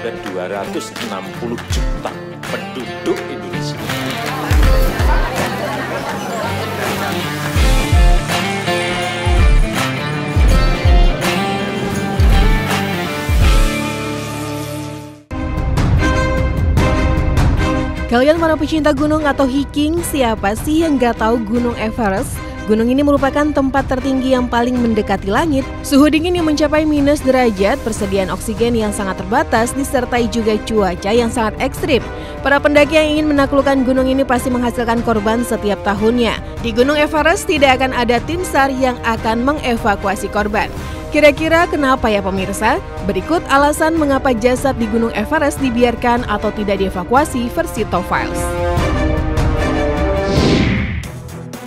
ada 260 juta penduduk Indonesia. Kalian para pecinta gunung atau hiking, siapa sih yang nggak tahu Gunung Everest? Gunung ini merupakan tempat tertinggi yang paling mendekati langit, suhu dingin yang mencapai minus derajat, persediaan oksigen yang sangat terbatas, disertai juga cuaca yang sangat ekstrim. Para pendaki yang ingin menaklukkan gunung ini pasti menghasilkan korban setiap tahunnya. Di Gunung Everest tidak akan ada tim SAR yang akan mengevakuasi korban. Kira-kira kenapa ya pemirsa? Berikut alasan mengapa jasad di Gunung Everest dibiarkan atau tidak dievakuasi versi Top Files.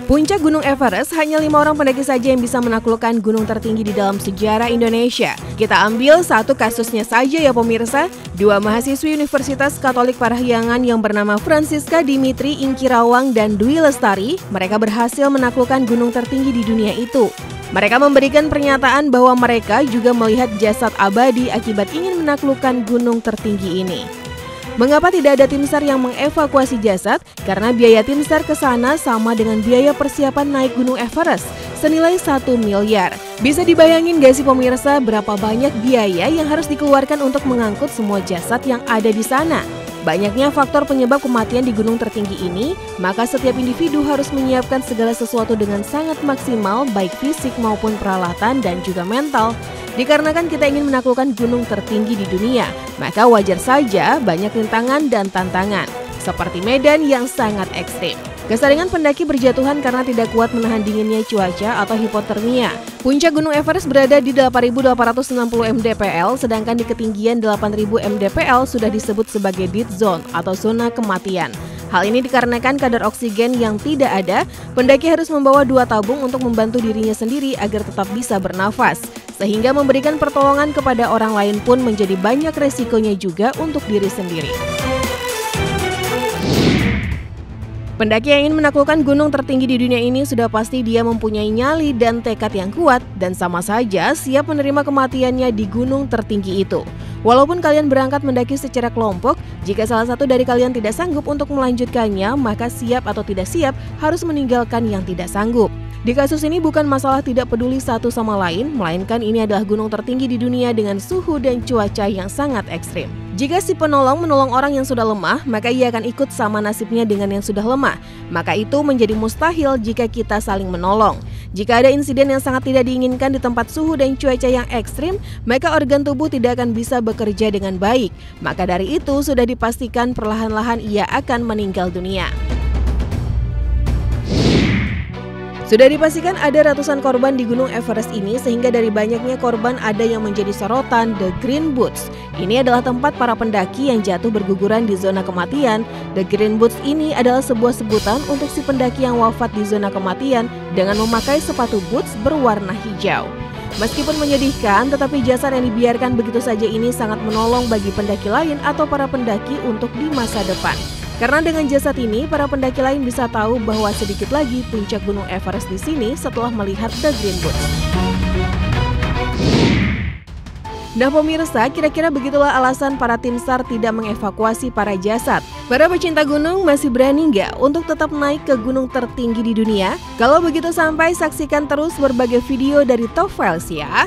Puncak Gunung Everest hanya 5 orang pendaki saja yang bisa menaklukkan gunung tertinggi di dalam sejarah Indonesia. Kita ambil satu kasusnya saja ya pemirsa. 2 mahasiswi Universitas Katolik Parahyangan yang bernama Francisca Dimitri Ingkirawang dan Dwi Lestari, mereka berhasil menaklukkan gunung tertinggi di dunia itu. Mereka memberikan pernyataan bahwa mereka juga melihat jasad abadi akibat ingin menaklukkan gunung tertinggi ini. Mengapa tidak ada tim SAR yang mengevakuasi jasad? Karena biaya tim SAR ke sana sama dengan biaya persiapan naik Gunung Everest, senilai 1 miliar. Bisa dibayangin gak sih pemirsa berapa banyak biaya yang harus dikeluarkan untuk mengangkut semua jasad yang ada di sana? Banyaknya faktor penyebab kematian di gunung tertinggi ini, maka setiap individu harus menyiapkan segala sesuatu dengan sangat maksimal, baik fisik maupun peralatan dan juga mental. Dikarenakan kita ingin menaklukkan gunung tertinggi di dunia, maka wajar saja banyak rintangan dan tantangan, seperti medan yang sangat ekstrim. Keseringan pendaki berjatuhan karena tidak kuat menahan dinginnya cuaca atau hipotermia. Puncak Gunung Everest berada di 8.860 mdpl, sedangkan di ketinggian 8.000 mdpl sudah disebut sebagai dead zone atau zona kematian. Hal ini dikarenakan kadar oksigen yang tidak ada, pendaki harus membawa 2 tabung untuk membantu dirinya sendiri agar tetap bisa bernafas. Sehingga memberikan pertolongan kepada orang lain pun menjadi banyak resikonya juga untuk diri sendiri. Pendaki yang ingin menaklukkan gunung tertinggi di dunia ini sudah pasti dia mempunyai nyali dan tekad yang kuat dan sama saja siap menerima kematiannya di gunung tertinggi itu. Walaupun kalian berangkat mendaki secara kelompok, jika salah satu dari kalian tidak sanggup untuk melanjutkannya, maka siap atau tidak siap harus meninggalkan yang tidak sanggup. Di kasus ini bukan masalah tidak peduli satu sama lain, melainkan ini adalah gunung tertinggi di dunia dengan suhu dan cuaca yang sangat ekstrim. Jika si penolong menolong orang yang sudah lemah, maka ia akan ikut sama nasibnya dengan yang sudah lemah. Maka itu menjadi mustahil jika kita saling menolong. Jika ada insiden yang sangat tidak diinginkan di tempat suhu dan cuaca yang ekstrim, maka organ tubuh tidak akan bisa bekerja dengan baik. Maka dari itu sudah dipastikan perlahan-lahan ia akan meninggal dunia. Sudah dipastikan ada ratusan korban di Gunung Everest ini, sehingga dari banyaknya korban ada yang menjadi sorotan The Green Boots. Ini adalah tempat para pendaki yang jatuh berguguran di zona kematian. The Green Boots ini adalah sebuah sebutan untuk si pendaki yang wafat di zona kematian dengan memakai sepatu boots berwarna hijau. Meskipun menyedihkan, tetapi jasad yang dibiarkan begitu saja ini sangat menolong bagi pendaki lain atau para pendaki untuk di masa depan. Karena dengan jasad ini, para pendaki lain bisa tahu bahwa sedikit lagi puncak Gunung Everest di sini setelah melihat The Green Boots. Nah pemirsa, kira-kira begitulah alasan para tim SAR tidak mengevakuasi para jasad. Para pecinta gunung masih berani nggak untuk tetap naik ke gunung tertinggi di dunia? Kalau begitu sampai saksikan terus berbagai video dari Top Files ya.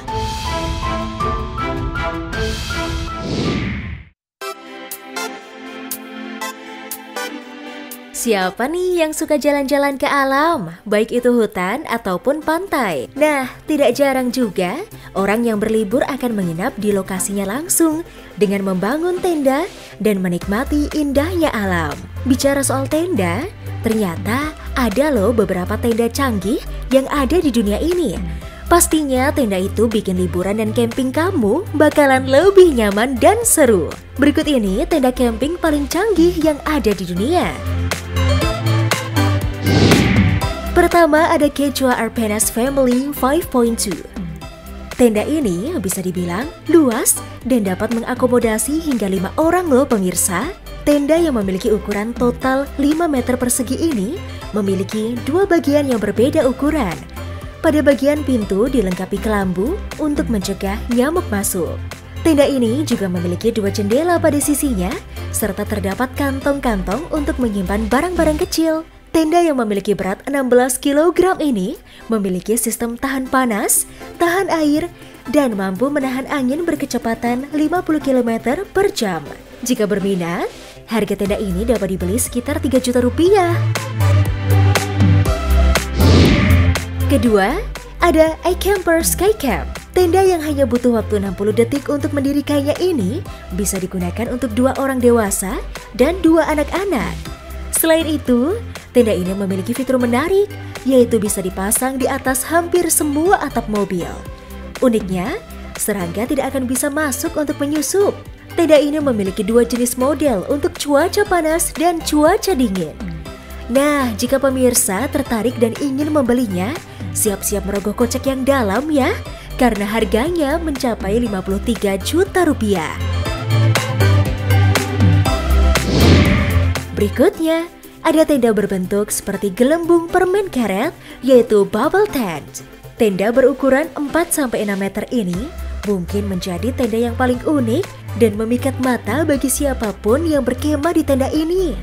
Siapa nih yang suka jalan-jalan ke alam, baik itu hutan ataupun pantai? Nah, tidak jarang juga orang yang berlibur akan menginap di lokasinya langsung dengan membangun tenda dan menikmati indahnya alam. Bicara soal tenda, ternyata ada loh beberapa tenda canggih yang ada di dunia ini. Pastinya tenda itu bikin liburan dan camping kamu bakalan lebih nyaman dan seru. Berikut ini tenda camping paling canggih yang ada di dunia. Pertama ada Quechua Arpenas Family 5.2. Tenda ini bisa dibilang luas dan dapat mengakomodasi hingga 5 orang loh pemirsa. Tenda yang memiliki ukuran total 5 meter persegi ini memiliki 2 bagian yang berbeda ukuran. Pada bagian pintu dilengkapi kelambu untuk mencegah nyamuk masuk. Tenda ini juga memiliki 2 jendela pada sisinya, serta terdapat kantong-kantong untuk menyimpan barang-barang kecil. Tenda yang memiliki berat 16 kg ini memiliki sistem tahan panas, tahan air, dan mampu menahan angin berkecepatan 50 km per jam. Jika berminat, harga tenda ini dapat dibeli sekitar 3 juta rupiah. Kedua, ada iCamper Skycamp. Tenda yang hanya butuh waktu 60 detik untuk mendirikannya ini bisa digunakan untuk 2 orang dewasa dan 2 anak-anak. Selain itu, tenda ini memiliki fitur menarik, yaitu bisa dipasang di atas hampir semua atap mobil. Uniknya, serangga tidak akan bisa masuk untuk menyusup. Tenda ini memiliki 2 jenis model untuk cuaca panas dan cuaca dingin. Nah, jika pemirsa tertarik dan ingin membelinya, siap-siap merogoh kocek yang dalam ya, karena harganya mencapai 53 juta rupiah. Berikutnya, ada tenda berbentuk seperti gelembung permen karet, yaitu bubble tent. Tenda berukuran 4-6 meter ini mungkin menjadi tenda yang paling unik dan memikat mata bagi siapapun yang berkemah di tenda ini.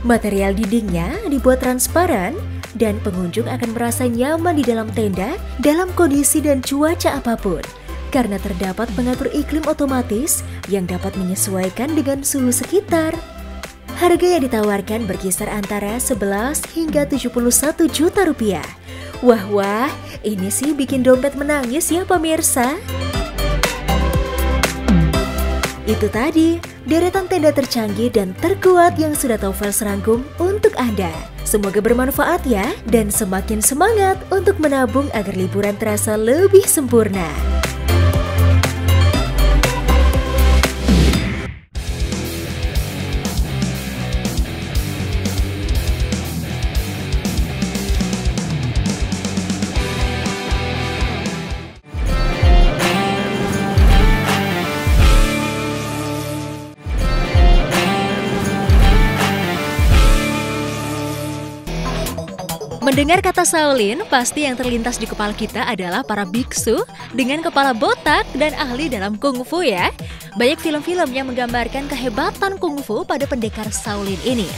Material dindingnya dibuat transparan, dan pengunjung akan merasa nyaman di dalam tenda dalam kondisi dan cuaca apapun, karena terdapat pengatur iklim otomatis yang dapat menyesuaikan dengan suhu sekitar. Harga yang ditawarkan berkisar antara 11 hingga 71 juta rupiah. Wah, ini sih bikin dompet menangis ya pemirsa. Itu tadi deretan tenda tercanggih dan terkuat yang sudah Taufels rangkum untuk Anda. Semoga bermanfaat ya, dan semakin semangat untuk menabung agar liburan terasa lebih sempurna. Mendengar kata Shaolin, pasti yang terlintas di kepala kita adalah para biksu dengan kepala botak dan ahli dalam kungfu ya. Banyak film-film yang menggambarkan kehebatan kungfu pada pendekar Shaolin ini.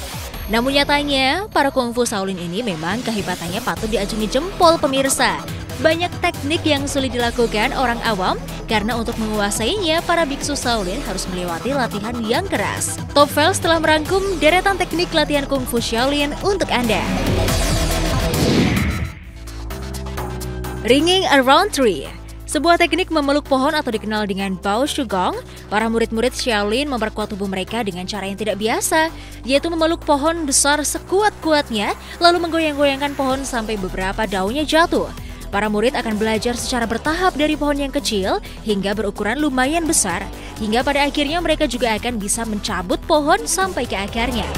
Namun nyatanya, para kungfu Shaolin ini memang kehebatannya patut diacungi jempol pemirsa. Banyak teknik yang sulit dilakukan orang awam karena untuk menguasainya, para biksu Shaolin harus melewati latihan yang keras. Taufels telah merangkum deretan teknik latihan kungfu Shaolin untuk Anda. Ringing around tree, sebuah teknik memeluk pohon atau dikenal dengan Bao Shugong. Para murid-murid Shaolin memperkuat tubuh mereka dengan cara yang tidak biasa, yaitu memeluk pohon besar sekuat-kuatnya, lalu menggoyang-goyangkan pohon sampai beberapa daunnya jatuh. Para murid akan belajar secara bertahap dari pohon yang kecil hingga berukuran lumayan besar, hingga pada akhirnya mereka juga akan bisa mencabut pohon sampai ke akarnya.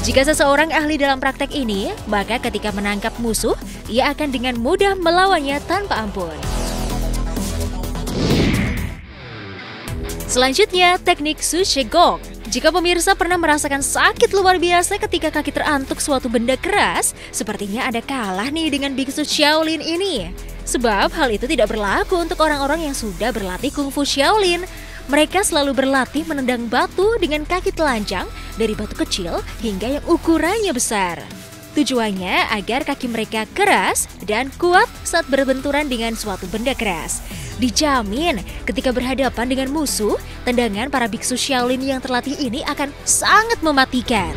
Jika seseorang ahli dalam praktek ini, maka ketika menangkap musuh, ia akan dengan mudah melawannya tanpa ampun. Selanjutnya, teknik Sushigong. Jika pemirsa pernah merasakan sakit luar biasa ketika kaki terantuk suatu benda keras, sepertinya Anda kalah nih dengan biksu Shaolin ini. Sebab hal itu tidak berlaku untuk orang-orang yang sudah berlatih kungfu Shaolin. Mereka selalu berlatih menendang batu dengan kaki telanjang dari batu kecil hingga yang ukurannya besar. Tujuannya agar kaki mereka keras dan kuat saat berbenturan dengan suatu benda keras. Dijamin ketika berhadapan dengan musuh, tendangan para biksu Shaolin yang terlatih ini akan sangat mematikan.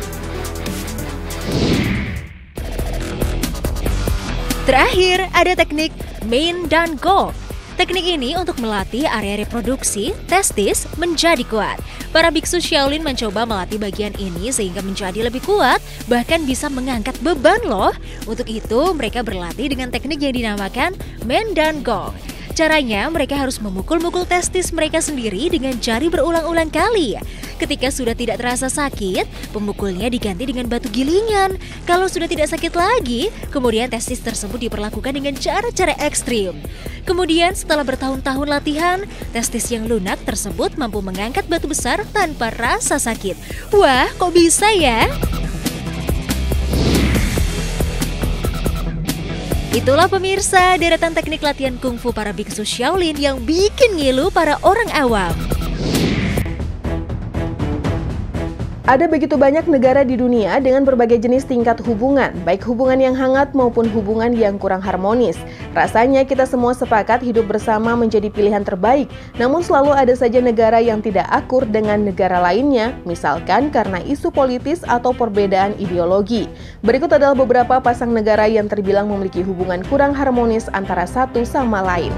Terakhir, ada teknik Min dan Gong. Teknik ini untuk melatih area reproduksi testis menjadi kuat. Para biksu Shaolin mencoba melatih bagian ini sehingga menjadi lebih kuat, bahkan bisa mengangkat beban loh. Untuk itu, mereka berlatih dengan teknik yang dinamakan Men dan Gong. Caranya, mereka harus memukul-mukul testis mereka sendiri dengan jari berulang-ulang kali. Ketika sudah tidak terasa sakit, pemukulnya diganti dengan batu gilingan. Kalau sudah tidak sakit lagi, kemudian testis tersebut diperlakukan dengan cara-cara ekstrim. Kemudian setelah bertahun-tahun latihan, testis yang lunak tersebut mampu mengangkat batu besar tanpa rasa sakit. Wah, kok bisa ya? Itulah pemirsa, deretan teknik latihan kungfu para biksu Shaolin yang bikin ngilu para orang awam. Ada begitu banyak negara di dunia dengan berbagai jenis tingkat hubungan, baik hubungan yang hangat maupun hubungan yang kurang harmonis. Rasanya kita semua sepakat hidup bersama menjadi pilihan terbaik, namun selalu ada saja negara yang tidak akur dengan negara lainnya, misalkan karena isu politis atau perbedaan ideologi. Berikut adalah beberapa pasang negara yang terbilang memiliki hubungan kurang harmonis antara satu sama lain.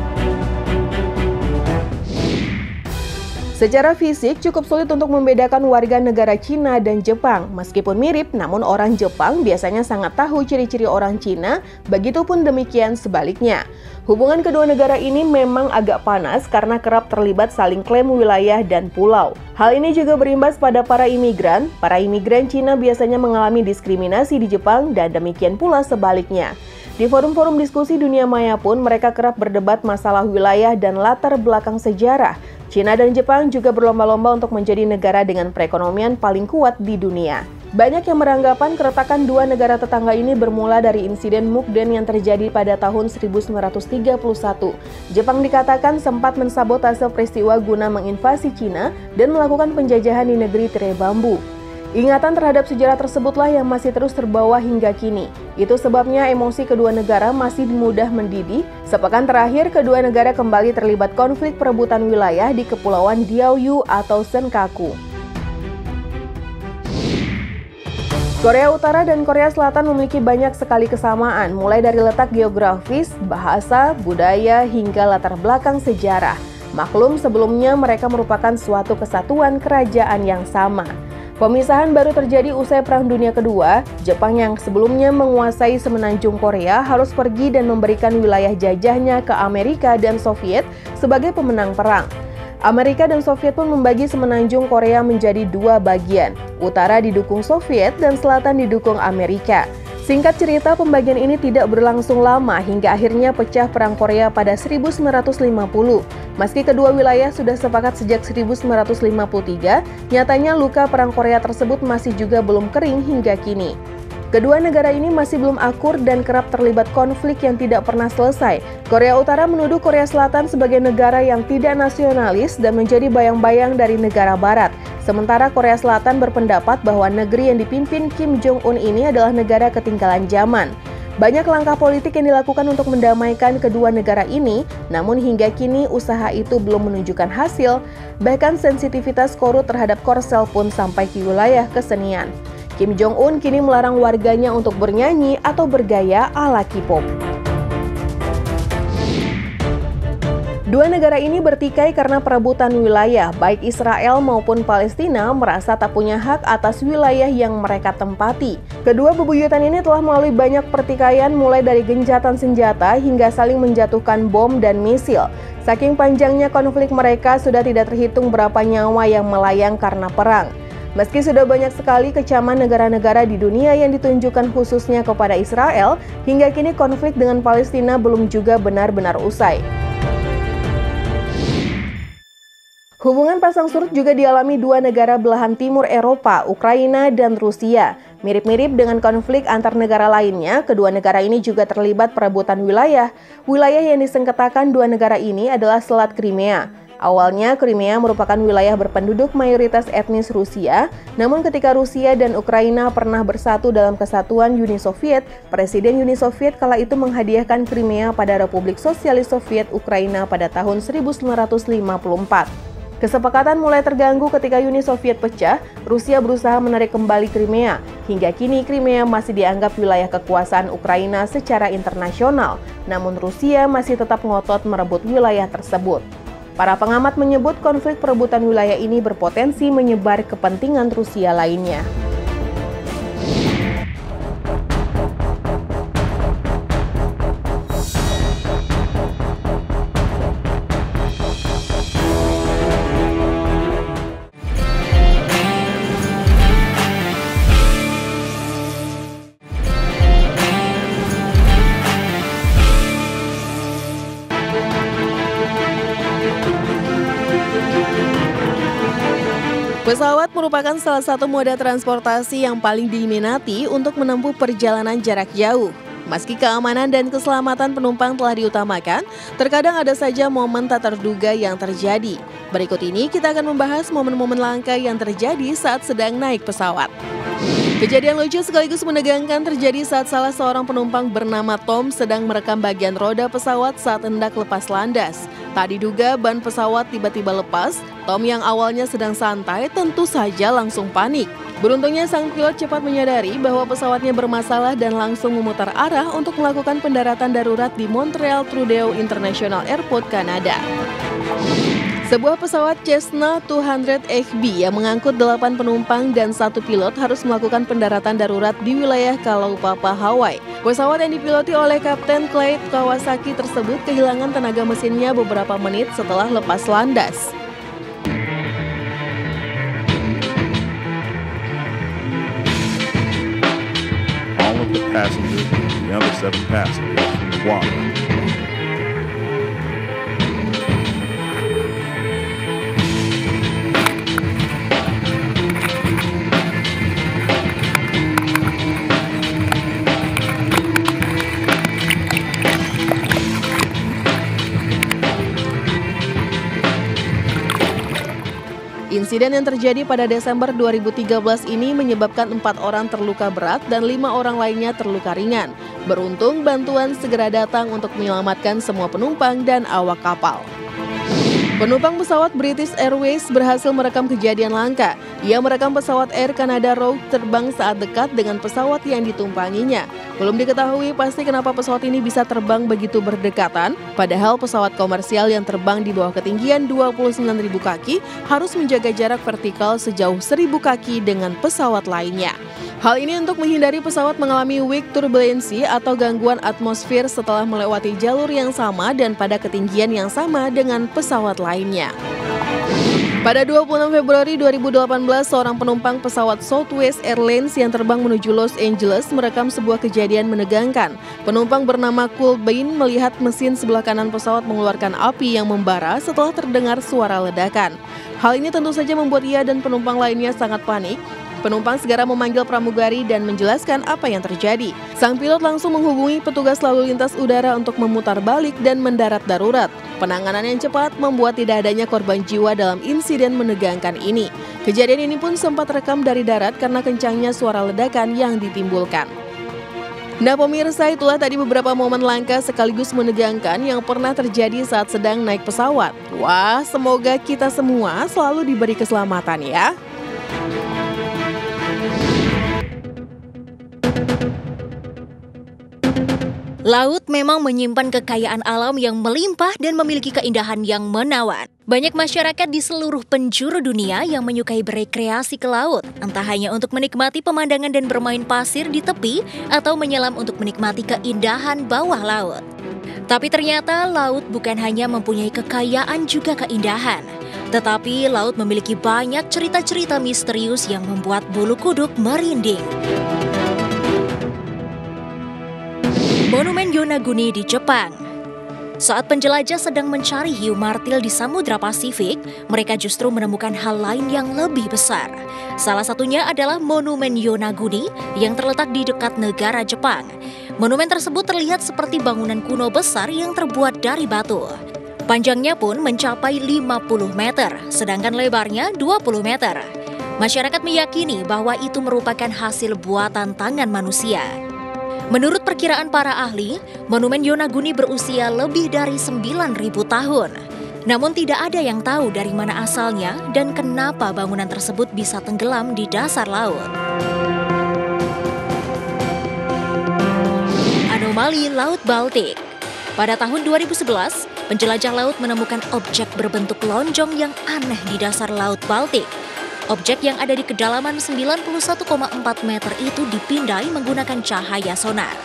Secara fisik cukup sulit untuk membedakan warga negara Cina dan Jepang. Meskipun mirip, namun orang Jepang biasanya sangat tahu ciri-ciri orang Cina, begitupun demikian sebaliknya. Hubungan kedua negara ini memang agak panas karena kerap terlibat saling klaim wilayah dan pulau. Hal ini juga berimbas pada para imigran. Para imigran Cina biasanya mengalami diskriminasi di Jepang dan demikian pula sebaliknya. Di forum-forum diskusi dunia maya pun mereka kerap berdebat masalah wilayah dan latar belakang sejarah. Cina dan Jepang juga berlomba-lomba untuk menjadi negara dengan perekonomian paling kuat di dunia. Banyak yang beranggapan keretakan dua negara tetangga ini bermula dari insiden Mukden yang terjadi pada tahun 1931. Jepang dikatakan sempat mensabotase peristiwa guna menginvasi Cina dan melakukan penjajahan di negeri tirai bambu. Ingatan terhadap sejarah tersebutlah yang masih terus terbawa hingga kini. Itu sebabnya emosi kedua negara masih mudah mendidih. Sepekan terakhir, kedua negara kembali terlibat konflik perebutan wilayah di Kepulauan Diaoyu atau Senkaku. Korea Utara dan Korea Selatan memiliki banyak sekali kesamaan, mulai dari letak geografis, bahasa, budaya, hingga latar belakang sejarah. Maklum, sebelumnya mereka merupakan suatu kesatuan kerajaan yang sama. Pemisahan baru terjadi usai Perang Dunia Kedua. Jepang yang sebelumnya menguasai semenanjung Korea harus pergi dan memberikan wilayah jajahnya ke Amerika dan Soviet sebagai pemenang perang. Amerika dan Soviet pun membagi semenanjung Korea menjadi dua bagian. Utara didukung Soviet dan selatan didukung Amerika. Singkat cerita, pembagian ini tidak berlangsung lama hingga akhirnya pecah Perang Korea pada 1950. Meski kedua wilayah sudah sepakat sejak 1953, nyatanya luka Perang Korea tersebut masih juga belum kering hingga kini. Kedua negara ini masih belum akur dan kerap terlibat konflik yang tidak pernah selesai. Korea Utara menuduh Korea Selatan sebagai negara yang tidak nasionalis dan menjadi bayang-bayang dari negara Barat. Sementara Korea Selatan berpendapat bahwa negeri yang dipimpin Kim Jong-un ini adalah negara ketinggalan zaman. Banyak langkah politik yang dilakukan untuk mendamaikan kedua negara ini, namun hingga kini usaha itu belum menunjukkan hasil. Bahkan sensitivitas Korut terhadap Korsel pun sampai ke wilayah kesenian. Kim Jong-un kini melarang warganya untuk bernyanyi atau bergaya ala K-pop. Dua negara ini bertikai karena perebutan wilayah, baik Israel maupun Palestina merasa tak punya hak atas wilayah yang mereka tempati. Kedua bebuyutan ini telah melalui banyak pertikaian mulai dari gencatan senjata hingga saling menjatuhkan bom dan misil. Saking panjangnya konflik mereka sudah tidak terhitung berapa nyawa yang melayang karena perang. Meski sudah banyak sekali kecaman negara-negara di dunia yang ditunjukkan khususnya kepada Israel, hingga kini konflik dengan Palestina belum juga benar-benar usai. Hubungan pasang surut juga dialami dua negara belahan timur Eropa, Ukraina dan Rusia. Mirip-mirip dengan konflik antar negara lainnya, kedua negara ini juga terlibat perebutan wilayah. Wilayah yang disengketakan dua negara ini adalah Selat Crimea. Awalnya, Crimea merupakan wilayah berpenduduk mayoritas etnis Rusia, namun ketika Rusia dan Ukraina pernah bersatu dalam kesatuan Uni Soviet, Presiden Uni Soviet kala itu menghadiahkan Crimea pada Republik Sosialis Soviet Ukraina pada tahun 1954. Kesepakatan mulai terganggu ketika Uni Soviet pecah, Rusia berusaha menarik kembali Crimea. Hingga kini Crimea masih dianggap wilayah kekuasaan Ukraina secara internasional, namun Rusia masih tetap ngotot merebut wilayah tersebut. Para pengamat menyebut konflik perebutan wilayah ini berpotensi menyebar kepentingan Rusia lainnya. Pesawat merupakan salah satu moda transportasi yang paling diminati untuk menempuh perjalanan jarak jauh. Meski keamanan dan keselamatan penumpang telah diutamakan, terkadang ada saja momen tak terduga yang terjadi. Berikut ini kita akan membahas momen-momen langka yang terjadi saat sedang naik pesawat. Kejadian lucu sekaligus menegangkan terjadi saat salah seorang penumpang bernama Tom sedang merekam bagian roda pesawat saat hendak lepas landas. Tak diduga ban pesawat tiba-tiba lepas, Tom yang awalnya sedang santai tentu saja langsung panik. Beruntungnya sang pilot cepat menyadari bahwa pesawatnya bermasalah dan langsung memutar arah untuk melakukan pendaratan darurat di Montreal Trudeau International Airport, Kanada. Sebuah pesawat Cessna 200XB yang mengangkut 8 penumpang dan 1 pilot harus melakukan pendaratan darurat di wilayah Kalaupapa, Hawaii. Pesawat yang dipiloti oleh Kapten Clyde Kawasaki tersebut kehilangan tenaga mesinnya beberapa menit setelah lepas landas. All of the passengers, the other 7 passengers from the water. Insiden yang terjadi pada Desember 2013 ini menyebabkan 4 orang terluka berat dan 5 orang lainnya terluka ringan. Beruntung bantuan segera datang untuk menyelamatkan semua penumpang dan awak kapal. Penumpang pesawat British Airways berhasil merekam kejadian langka. Ia merekam pesawat Air Canada Rouge terbang saat dekat dengan pesawat yang ditumpanginya. Belum diketahui pasti kenapa pesawat ini bisa terbang begitu berdekatan, padahal pesawat komersial yang terbang di bawah ketinggian 29.000 kaki harus menjaga jarak vertikal sejauh 1.000 kaki dengan pesawat lainnya. Hal ini untuk menghindari pesawat mengalami weak turbulensi atau gangguan atmosfer setelah melewati jalur yang sama dan pada ketinggian yang sama dengan pesawat lainnya. Pada 26 Februari 2018, seorang penumpang pesawat Southwest Airlines yang terbang menuju Los Angeles merekam sebuah kejadian menegangkan. Penumpang bernama Coolbain melihat mesin sebelah kanan pesawat mengeluarkan api yang membara setelah terdengar suara ledakan. Hal ini tentu saja membuat ia dan penumpang lainnya sangat panik. Penumpang segera memanggil pramugari dan menjelaskan apa yang terjadi. Sang pilot langsung menghubungi petugas lalu lintas udara untuk memutar balik dan mendarat darurat. Penanganan yang cepat membuat tidak adanya korban jiwa dalam insiden menegangkan ini. Kejadian ini pun sempat rekam dari darat karena kencangnya suara ledakan yang ditimbulkan. Nah pemirsa, itulah tadi beberapa momen langka sekaligus menegangkan yang pernah terjadi saat sedang naik pesawat. Wah, semoga kita semua selalu diberi keselamatan ya. Laut memang menyimpan kekayaan alam yang melimpah dan memiliki keindahan yang menawan. Banyak masyarakat di seluruh penjuru dunia yang menyukai berekreasi ke laut, entah hanya untuk menikmati pemandangan dan bermain pasir di tepi atau menyelam untuk menikmati keindahan bawah laut. Tapi ternyata laut bukan hanya mempunyai kekayaan juga keindahan, tetapi laut memiliki banyak cerita-cerita misterius yang membuat bulu kuduk merinding. Monumen Yonaguni di Jepang. Saat penjelajah sedang mencari hiu martil di Samudra Pasifik, mereka justru menemukan hal lain yang lebih besar. Salah satunya adalah Monumen Yonaguni yang terletak di dekat negara Jepang. Monumen tersebut terlihat seperti bangunan kuno besar yang terbuat dari batu. Panjangnya pun mencapai 50 meter, sedangkan lebarnya 20 meter. Masyarakat meyakini bahwa itu merupakan hasil buatan tangan manusia. Menurut perkiraan para ahli, Monumen Yonaguni berusia lebih dari 9.000 tahun. Namun tidak ada yang tahu dari mana asalnya dan kenapa bangunan tersebut bisa tenggelam di dasar laut. Anomali Laut Baltik. Pada tahun 2011, penjelajah laut menemukan objek berbentuk lonjong yang aneh di dasar Laut Baltik. Objek yang ada di kedalaman 91,4 meter itu dipindai menggunakan cahaya sonar.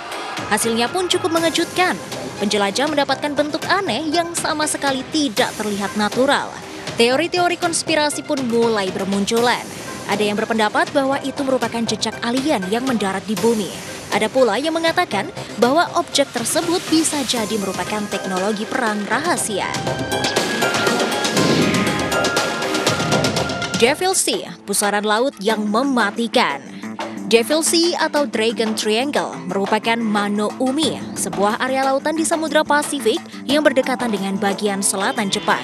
Hasilnya pun cukup mengejutkan. Penjelajah mendapatkan bentuk aneh yang sama sekali tidak terlihat natural. Teori-teori konspirasi pun mulai bermunculan. Ada yang berpendapat bahwa itu merupakan jejak alien yang mendarat di bumi. Ada pula yang mengatakan bahwa objek tersebut bisa jadi merupakan teknologi perang rahasia. Devil Sea, pusaran laut yang mematikan. Devil Sea atau Dragon Triangle merupakan Mano Umi, sebuah area lautan di Samudra Pasifik yang berdekatan dengan bagian selatan Jepang.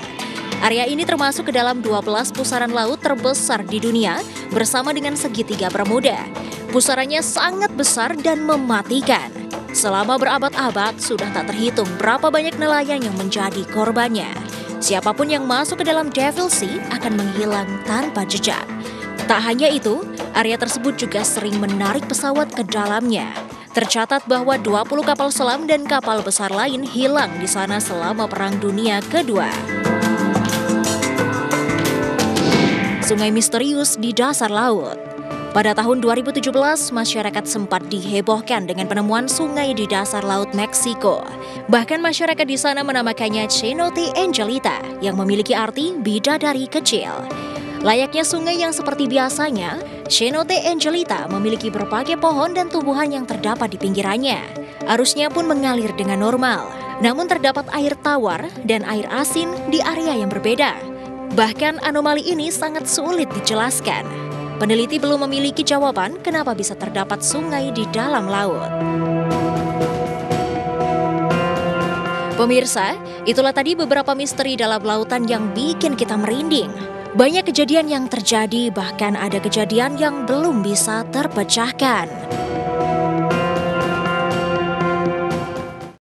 Area ini termasuk ke dalam 12 pusaran laut terbesar di dunia bersama dengan segitiga Bermuda. Pusarannya sangat besar dan mematikan. Selama berabad-abad sudah tak terhitung berapa banyak nelayan yang menjadi korbannya. Siapapun yang masuk ke dalam Devil Sea akan menghilang tanpa jejak. Tak hanya itu, area tersebut juga sering menarik pesawat ke dalamnya. Tercatat bahwa 20 kapal selam dan kapal besar lain hilang di sana selama Perang Dunia Kedua. Sungai misterius di dasar laut. Pada tahun 2017, masyarakat sempat dihebohkan dengan penemuan sungai di dasar laut Meksiko. Bahkan masyarakat di sana menamakannya Cenote Angelita yang memiliki arti bidadari kecil. Layaknya sungai yang seperti biasanya, Cenote Angelita memiliki berbagai pohon dan tumbuhan yang terdapat di pinggirannya. Arusnya pun mengalir dengan normal, namun terdapat air tawar dan air asin di area yang berbeda. Bahkan anomali ini sangat sulit dijelaskan. Peneliti belum memiliki jawaban kenapa bisa terdapat sungai di dalam laut. Pemirsa, itulah tadi beberapa misteri dalam lautan yang bikin kita merinding. Banyak kejadian yang terjadi, bahkan ada kejadian yang belum bisa terpecahkan.